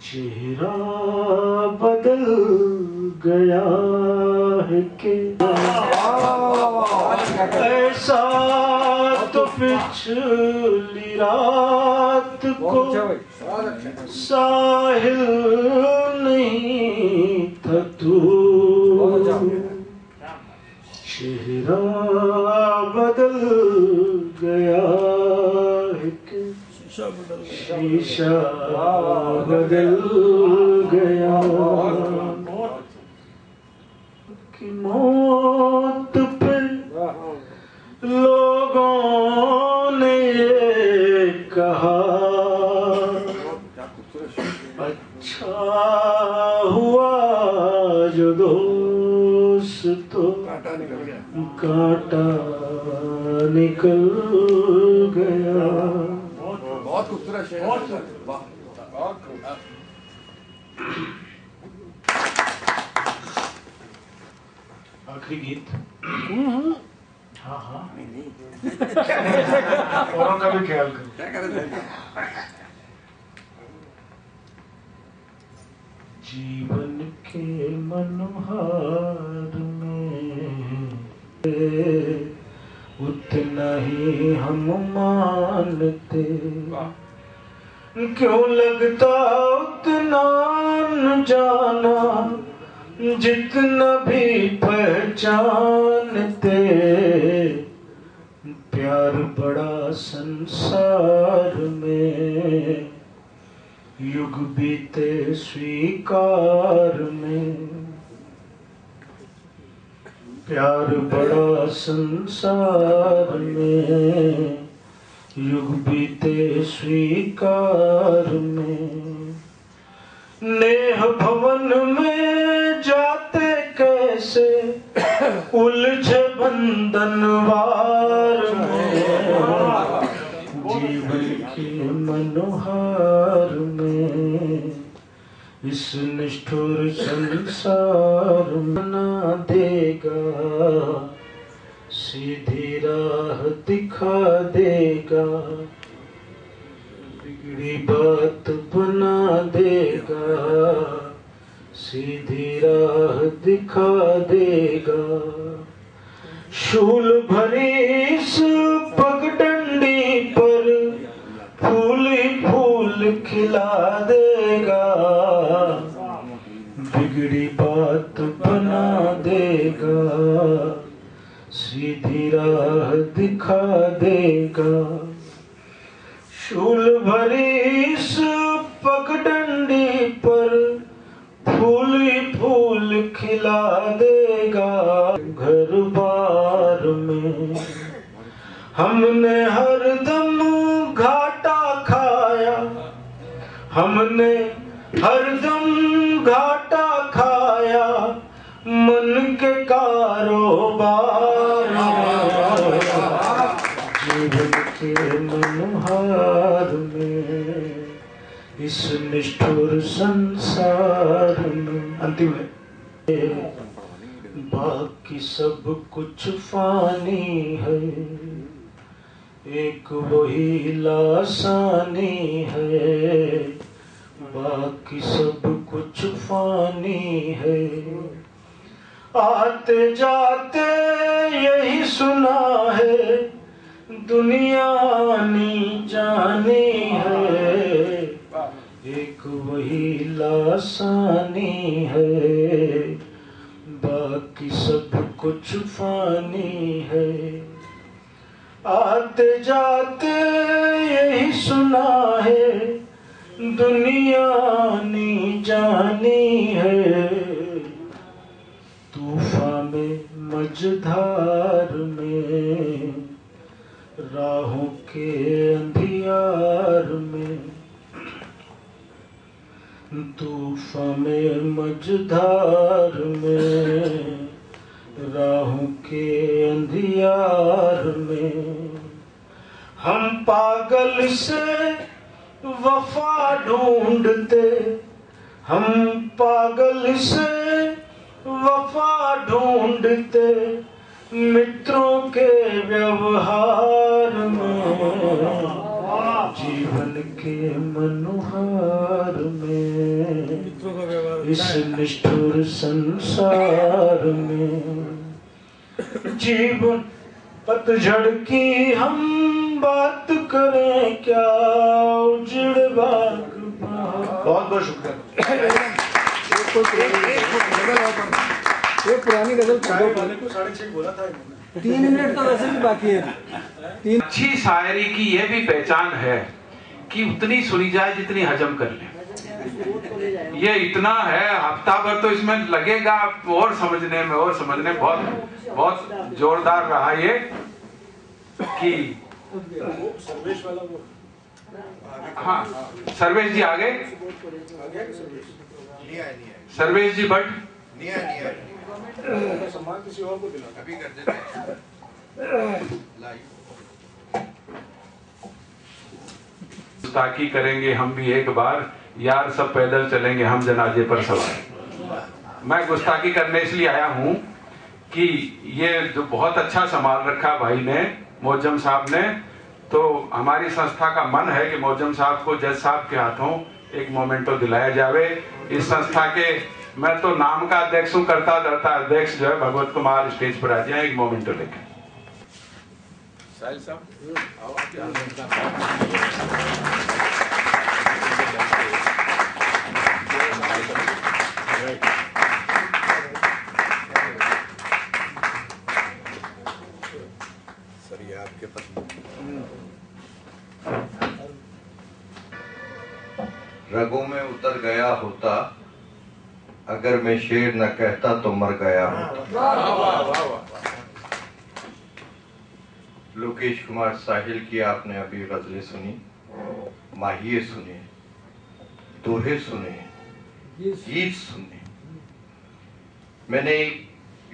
चेहरा बदल गया है कि ऐसा तो पिछली रात को साहिल नहीं था तू। चेहरा बदल गया है कि शीशा बदल गया कि मौत पे लोगों ने ये कहा अच्छा हुआ जो दोस्त तो कांटा निकल गया। बहुत खूबसूरत शेर। आखिरी गीत। हाँ हाँ औरों का भी ख्याल करो। जीवन के मनोहार में उतना ही हम मानते, क्यों लगता उतना न जाना जितना भी पहचानते। प्यार बड़ा संसार में युग बीते स्वीकार में। प्यार बड़ा संसार में युग बीते स्वीकार में। नेह भवन में जाते कैसे उलझे बंधनवार में। जीवन के मनोहार में इस निष्ठुर संसार बना देगा, सीधी राह दिखा देगा, बिगड़ी बात बना देगा, सीधी राह दिखा देगा। शूल भरी इस पगडंडी पर फूल ही फूल खिला देगा, बिगड़ी बात बना देगा, सीधी राह दिखा देगा। शूल भरी इस पगडंडी पर फूल ही फूल खिला देगा। घर बार में हमने हरदम घाटा खाया, हमने हरदम घाटा खाया, मन के कारोबार में। जीवन के मनोहार में इस निष्ठुर संसार में। अंतिम है। बाकी सब कुछ फानी है, एक वही लासानी है। बाकी सब कुछ फानी है, आते जाते यही सुना है, दुनिया आनी जानी है। एक वही लासानी है, बाकी सब कुछ फानी है। आते जाते यही सुना है, दुनिया आनी जानी है। तूफान में मझधार में राहों के अंधियार में। तूफान में मझधार में राहों के अंधियार में। हम पागल से वफा ढूंढते, हम पागल से वफा ढूंढते, मित्रों के व्यवहार में। जीवन के मनोहार में इस निष्ठुर संसार में। जीवन पतझड़ की हम बात करें क्या, उजड़ बाग। बहुत बहुत शुक्रिया। एक पुरानी गजल वाले को 6:30 बोला था इन्होंने। 3 मिनट तो वैसे भी बाकी है। अच्छी शायरी की यह भी पहचान है कि उतनी सुनी जाए जितनी हजम कर ले। ये इतना है, हफ्ता भर तो इसमें लगेगा और समझने में और समझने। बहुत बहुत जोरदार रहा ये कि सर्वेश वाला वो। हाँ, सर्वेश जी आ गए। सर्वेश जी भट्ट सम्मान किसी और को दिला अभी कर देते हैं गुस्ताखी करेंगे हम भी एक बार, यार सब पैदल चलेंगे हम जनाजे पर सवार। मैं गुस्ताखी करने इसलिए आया हूं कि ये जो बहुत अच्छा संभाल रखा भाई ने, मौजम साहब ने, तो हमारी संस्था का मन है कि मौजम साहब को जज साहब के हाथों एक मोमेंटो दिलाया जावे। इस संस्था के मैं तो नाम का अध्यक्ष हूं, करता धरता अध्यक्ष जो है भगवत कुमार स्टेज पर आ जाए एक मोमेंटो लेकर। साहिल साहब सर ये आपके पसंद। रगों में उतर गया होता, अगर मैं शेर न कहता तो मर गया होता। लोकेश कुमार साहिल की आपने अभी गजलें सुनी, माहिए सुने, दोहे सुने, गीत सुने। मैंने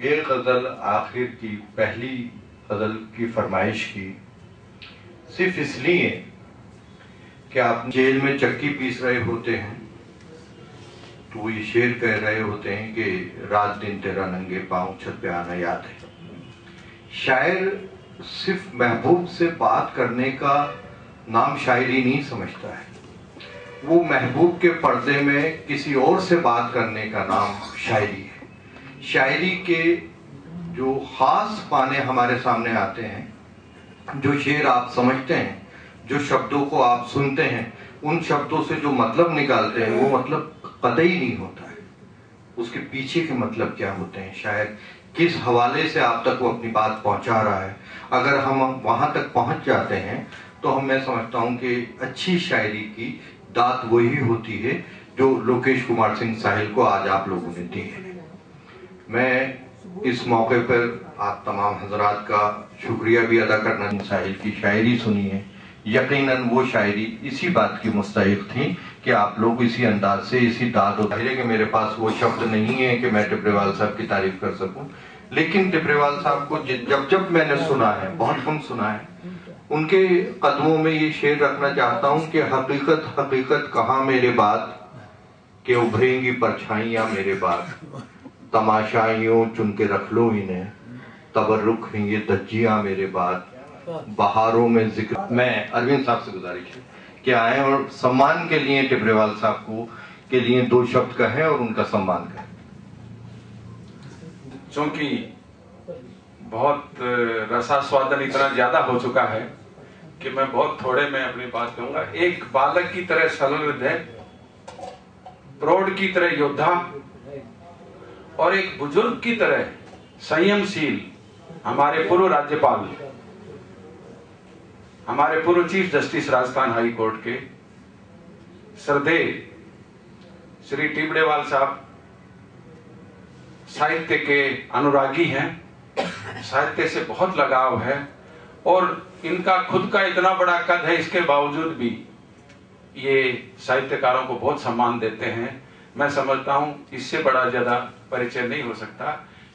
ये गजल आखिर की पहली गजल की फरमाइश की सिर्फ इसलिए कि आप जेल में चक्की पीस रहे होते हैं तो वो ये शेर कह रहे होते हैं कि रात दिन तेरा नंगे पांव छत पे आना याद है। शायर सिर्फ महबूब से बात करने का नाम शायरी नहीं समझता है, वो महबूब के पर्दे में किसी और से बात करने का नाम शायरी है। शायरी के जो खास पाने हमारे सामने आते हैं, जो शेर आप समझते हैं, जो शब्दों को आप सुनते हैं, उन शब्दों से जो मतलब निकालते हैं वो मतलब कतई नहीं होता है। उसके पीछे के मतलब क्या होते हैं, शायद किस हवाले से आप तक वो अपनी बात पहुंचा रहा है। अगर हम वहां तक पहुंच जाते हैं तो मैं समझता हूं कि अच्छी शायरी की दात वही होती है जो लोकेश कुमार सिंह साहिल को आज आप लोगों ने दी है। मैं इस मौके पर आप तमाम हजरात का शुक्रिया भी अदा करना। साहिल की शायरी सुनी है, यकीनन वो शायरी इसी बात की मुस्तहिक थी कि आप लोग इसी अंदाज से, इसी दाद उतारे कि मेरे पास वो शब्द नहीं है कि मैं टिपरेवाल साहब की तारीफ कर सकूं, लेकिन टिपरेवाल साहब को जब जब मैंने सुना है, बहुत कम सुना है, उनके कदमों में ये शेर रखना चाहता हूं कि हकीकत हकीकत कहाँ मेरे बाद के उभरेंगी परछाइयां मेरे बाद, तमाशाइयों चुन के रख लो इन्हें, तबर्रुक हैं ये दज्जियां मेरे बाद, बहारों में जिक्र। मैं अरविंद साहब से गुजारिश है कि आए और सम्मान के लिए टिपरेवाल साहब को के लिए 2 शब्द कहें और उनका सम्मान करें। चूंकि बहुत रसास्वादन इतना ज्यादा हो चुका है कि मैं बहुत थोड़े में अपनी बात कहूंगा। एक बालक की तरह सरल हृदय, प्रौढ़ की तरह योद्धा और एक बुजुर्ग की तरह संयमशील हमारे पूर्व राज्यपाल, हमारे पूर्व chief justice Rajasthan high court के श्रद्धेय श्री टिपरेवाल साहब साहित्य के अनुरागी हैं, साहित्य से बहुत लगाव है और इनका खुद का इतना बड़ा कद है, इसके बावजूद भी ये साहित्यकारों को बहुत सम्मान देते हैं। मैं समझता हूं इससे बड़ा ज्यादा परिचय नहीं हो सकता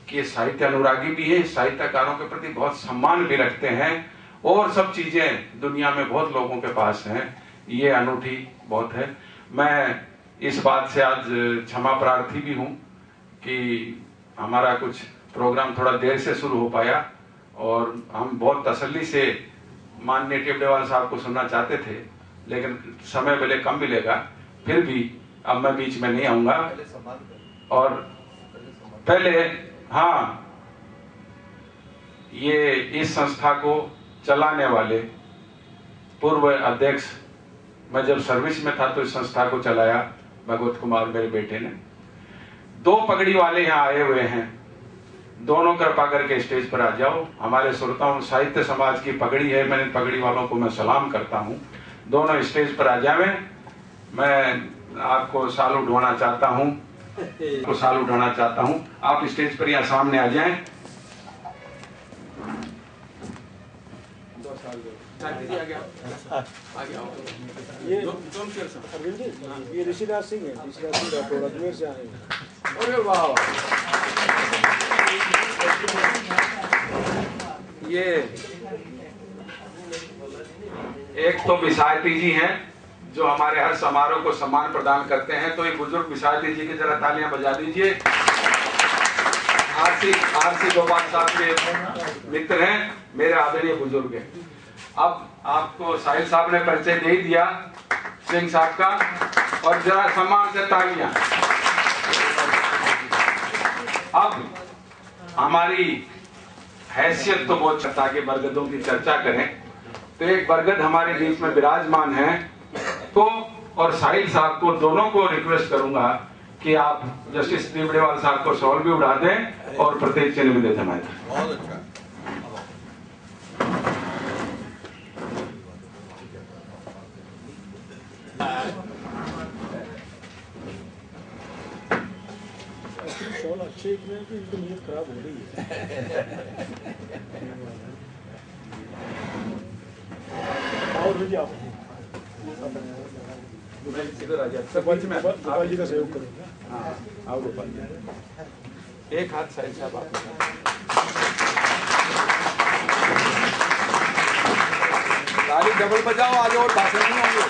कि ये साहित्य अनुरागी भी है, साहित्यकारों के प्रति बहुत सम्मान भी रखते हैं और सब चीजें दुनिया में बहुत लोगों के पास हैं। ये अनूठी बहुत है। मैं इस बात से आज क्षमा प्रार्थी भी हूं कि हमारा कुछ प्रोग्राम थोड़ा देर से शुरू हो पाया और हम बहुत तसल्ली से माननीय टिपरेवाल साहब को सुनना चाहते थे, लेकिन समय भले कम मिलेगा, फिर भी अब मैं बीच में नहीं आऊंगा। और पहले हाँ, ये इस संस्था को चलाने वाले पूर्व अध्यक्ष, मैं जब सर्विस में था तो इस संस्था को चलाया भगवत कुमार मेरे बेटे ने। 2 पगड़ी वाले यहाँ आए हुए हैं, दोनों कृपा करके स्टेज पर आ जाओ। हमारे श्रोताओं साहित्य समाज की पगड़ी है, मैंने पगड़ी वालों को मैं सलाम करता हूँ। दोनों स्टेज पर आ जावे। मैं आपको साल उठवाना चाहता हूँ, आप स्टेज पर यहाँ सामने आ जाएं। ये अरविंद जी, ये ऋषिराज सिंह है, ऋषिराज सिंह राठौड़ अजमेर से आए हैं। अरे वाह, ये एक तो विसायती जी हैं जो हमारे हर समारोह को सम्मान प्रदान करते हैं, तो एक बुजुर्ग विसायती जी की जरा तालियां बजा दीजिए। आरसी गोपाल साहब के मित्र हैं, मेरे आदरणीय बुजुर्ग हैं। अब आपको साहिल साहब ने परिचय दे दिया सिंह साहब का, और जरा सम्मान से तालियां। अब हमारी हैसियत तो बहुत छता के बरगदों की चर्चा करें, तो एक बरगद हमारे बीच में विराजमान है, तो और साहिल साहब को, दोनों को रिक्वेस्ट करूंगा कि आप जस्टिस त्रिवेड़ीवाल साहब को शॉल भी उड़ा दें और प्रतीक चिन्ह भी दे दें। बहुत अच्छा। शॉल अच्छे इतने कि इनकी नीयत खराब हो रही है। और भी आप इधर आ जाए, गोपाल जी का सहयोग करेंगे। हाँ, आओ गोपाल जी, एक हाथ साहिल साहब आप। ताली डबल बजाओ, आज और भाषण नहीं होंगे।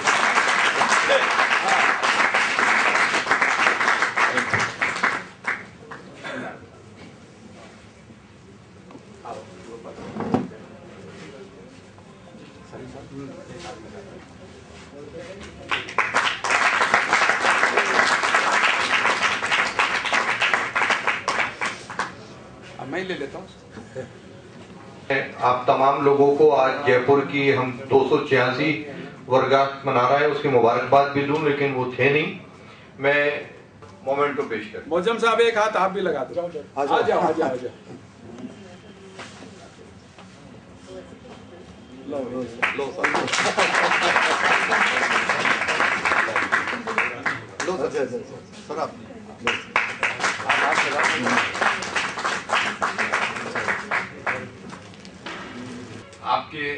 मैं ही ले लेता हूँ। आप तमाम लोगों को आज जयपुर की हम 286 वर्षगांठ मना रहा है, उसकी मुबारकबाद भी दूं, लेकिन वो थे नहीं। मैं मोमेंटो पेश कर। मोजम साहब एक हाथ आप भी लगा दो। आ जाओ, आ जाओ। लो सर आप आपके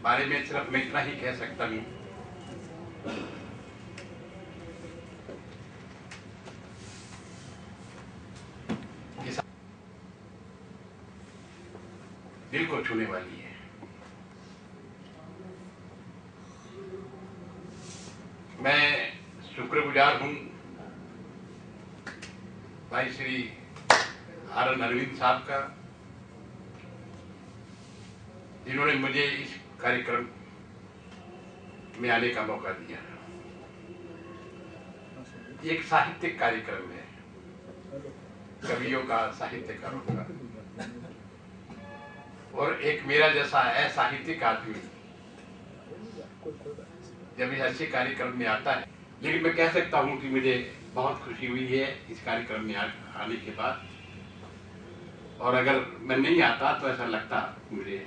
बारे में सिर्फ मैं इतना ही कह सकता हूँ, दिल को छूने वाली है। मैं शुक्रगुजार हूँ भाई श्री आर.एन. अरविंद साहब का, जिन्होंने मुझे इस कार्यक्रम में आने का मौका दिया। एक साहित्यिक कार्यक्रम है, कवियों का, साहित्यकारों का, और एक मेरा जैसा असाहित्यिक आदमी जब इस अच्छे कार्यक्रम में आता है। लेकिन मैं कह सकता हूँ कि मुझे बहुत खुशी हुई है इस कार्यक्रम में आने के बाद, और अगर मैं नहीं आता तो ऐसा लगता मुझे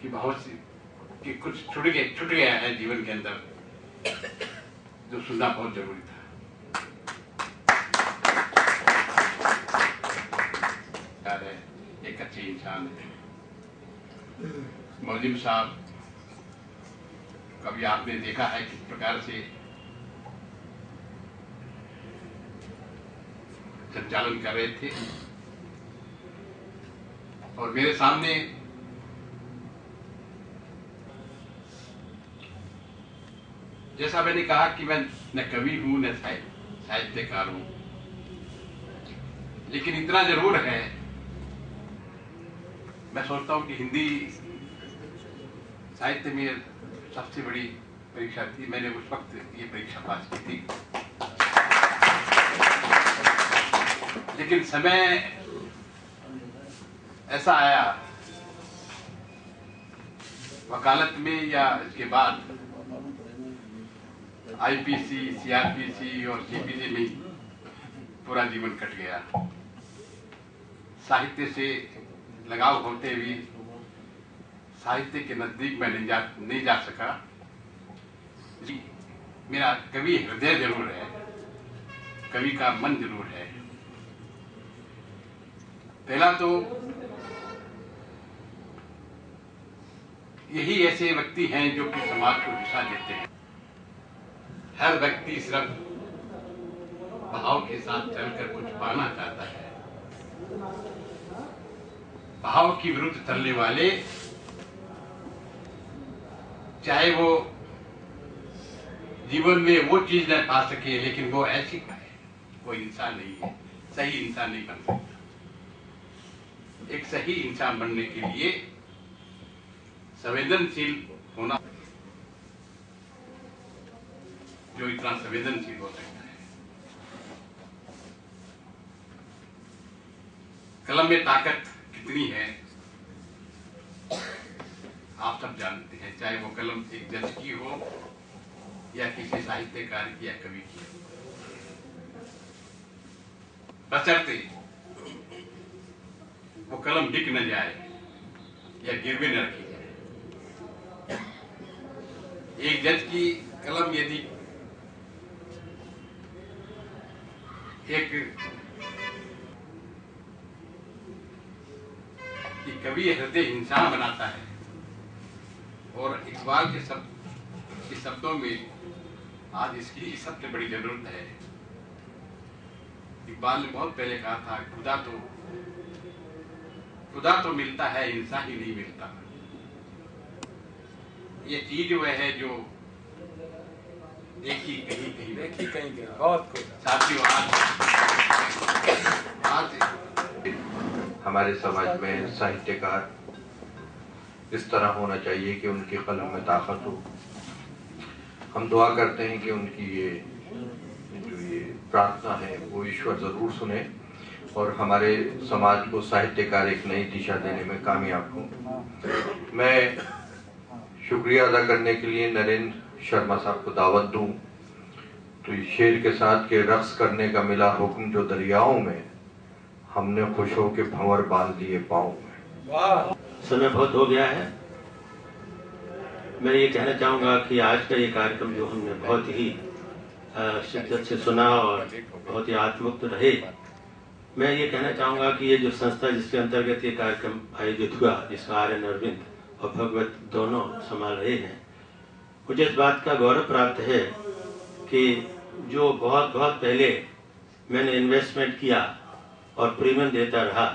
कि बहुत सी कि कुछ छूट गया है जीवन के अंदर, जो सुनना बहुत जरूरी था। यार है, एक अच्छे इंसान है। मौजिम साहब, कभी आपने देखा है किस प्रकार से संचालन कर रहे थे, और मेरे सामने जैसा मैंने कहा कि मैं न कवि हूं न साहित्यकार हूं, लेकिन इतना जरूर है, मैं सोचता हूं कि हिंदी साहित्य में सबसे बड़ी परीक्षा थी। मैंने उस वक्त ये परीक्षा पास की थी। लेकिन समय ऐसा आया वकालत में या इसके बाद आईपीसी, सीआरपीसी और सीपीसी में पूरा जीवन कट गया। साहित्य से लगाव होते हुए साहित्य के नजदीक में नहीं जा सका। मेरा कवि हृदय जरूर है, कवि का मन जरूर है। पहला तो यही ऐसे व्यक्ति हैं जो कि समाज को दिशा देते हैं। हर व्यक्ति सिर्फ भाव के साथ चलकर कुछ पाना चाहता है। भाव की विरुद्ध चलने वाले चाहे वो जीवन में वो चीज न पा सके, लेकिन वो ऐसी पाए, वो इंसान नहीं है, सही इंसान नहीं बन सकता। एक सही इंसान बनने के लिए संवेदनशील होना, जो इतना संवेदनशील हो सकता है। कलम में ताकत कितनी है आप सब जानते हैं, चाहे वो कलम एक जज की हो या किसी साहित्यकार की या कवि की, बशर्ते वो कलम बिक न जाए या गिरवे न रखी जाए। एक जज की कलम यदि एक कवि हृदय इंसान बनाता है, और इकबाल के शब्दों में आज इसकी सबसे बड़ी जरूरत है। इकबाल ने बहुत पहले कहा था, खुदा तो मिलता है, इंसान ही नहीं मिलता। ये चीज वह है जो एक ही कहीं बहुत कुछ साथियों आज हमारे समाज में साहित्यकार इस तरह होना चाहिए कि उनकी कलम में ताकत हो। हम दुआ करते हैं कि उनकी ये प्रार्थना है वो ईश्वर जरूर सुने और हमारे समाज को साहित्यकार एक नई दिशा देने में कामयाब हो। मैं शुक्रिया अदा करने के लिए नरेंद्र शर्मा साहब को दावत दूं तो इस शेर के साथ के रक्स करने का मिला हुक्म जो दरियाओं में, हमने खुश हो के भंवर बांध लिए पाँव में। समय बहुत हो गया है। मैं ये कहना चाहूँगा कि आज का ये कार्यक्रम जो हमने बहुत ही शिद्दत से सुना और बहुत ही आत्मयुक्त रहे, मैं ये कहना चाहूँगा कि ये जो संस्था जिसके अंतर्गत ये कार्यक्रम आयोजित हुआ, जिसका आर्यन अरविंद और भगवत दोनों संभाल रहे हैं, मुझे इस बात का गौरव प्राप्त है कि जो बहुत पहले मैंने इन्वेस्टमेंट किया और प्रीमियम देता रहा,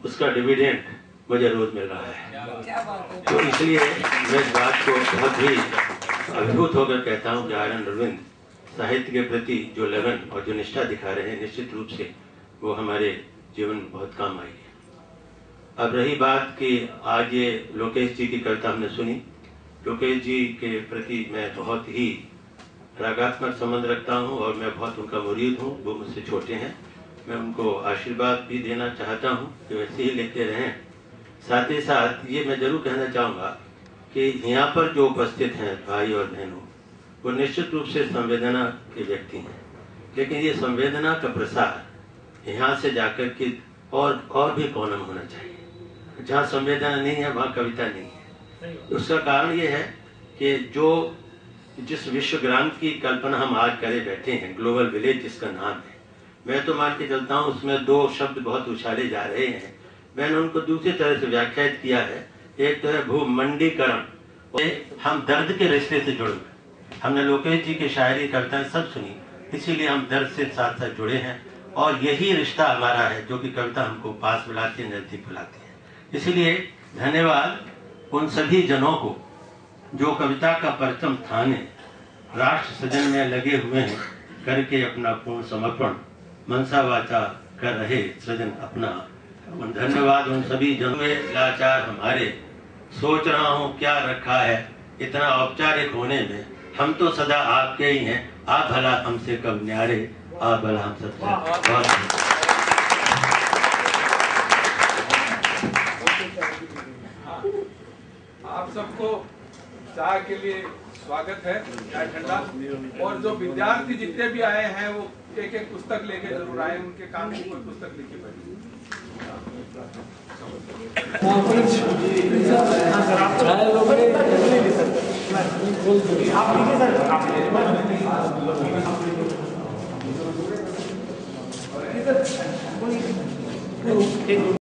उसका डिविडेंड मुझे रोज मिल रहा है। तो इसलिए मैं इस बात को बहुत ही अभिभूत होकर कहता हूँ कि आर्यन अरविंद साहित्य के प्रति जो लगन और जो निष्ठा दिखा रहे हैं, निश्चित रूप से वो हमारे जीवन में बहुत काम आएगी। अब रही बात कि आज ये लोकेश जी की कविता हमने सुनी। लोकेश जी के प्रति मैं बहुत ही रागात्मक संबंध रखता हूँ और मैं बहुत उनका मुरीद हूँ। वो मुझसे छोटे हैं, मैं उनको आशीर्वाद भी देना चाहता हूँ कि वैसे ही लेते रहें। साथ ही साथ ये मैं जरूर कहना चाहूँगा कि यहाँ पर जो उपस्थित हैं भाई और बहनों, वो निश्चित रूप से संवेदना के व्यक्ति हैं, लेकिन ये संवेदना का प्रसार यहाँ से जाकर के और भी कोनम होना चाहिए। जहाँ संवेदना नहीं है वहाँ कविता नहीं है। उसका कारण ये है कि जिस विश्व ग्राम की कल्पना हम आज करे बैठे हैं, ग्लोबल विलेज जिसका नाम है, मैं तो मान के चलता हूँ उसमें दो शब्द बहुत उछाले जा रहे हैं। मैंने उनको दूसरी तरह से व्याख्यायित किया है। एक तो है भूमंडीकरण, हम दर्द के रिश्ते से जुड़े हुए। हमने लोकेश जी की शायरी कविताएं सब सुनी, इसीलिए हम दर्द से साथ साथ जुड़े हैं और यही रिश्ता हमारा है जो कि कविता हमको पास बुलाती है, नजदीक बुलाती है। इसीलिए धन्यवाद उन सभी जनों को जो कविता का परचम थाने राष्ट्र सृजन में लगे हुए हैं, करके अपना पूर्ण समर्पण मनसा वाचा कर रहे सृजन अपना। धन्यवाद उन सभी जनों में लाचार हमारे, सोच रहा हूँ क्या रखा है इतना औपचारिक होने में। हम तो सदा आपके ही हैं, आप भला हमसे कब न्यारे, आप भला हम सबसे। आप सबको चाय के लिए स्वागत है, चाय ठंडा। और जो विद्यार्थी जितने भी आए हैं वो एक एक पुस्तक लेके जरूर आए, उनके काम की कोई पुस्तक लेके बैठे। आप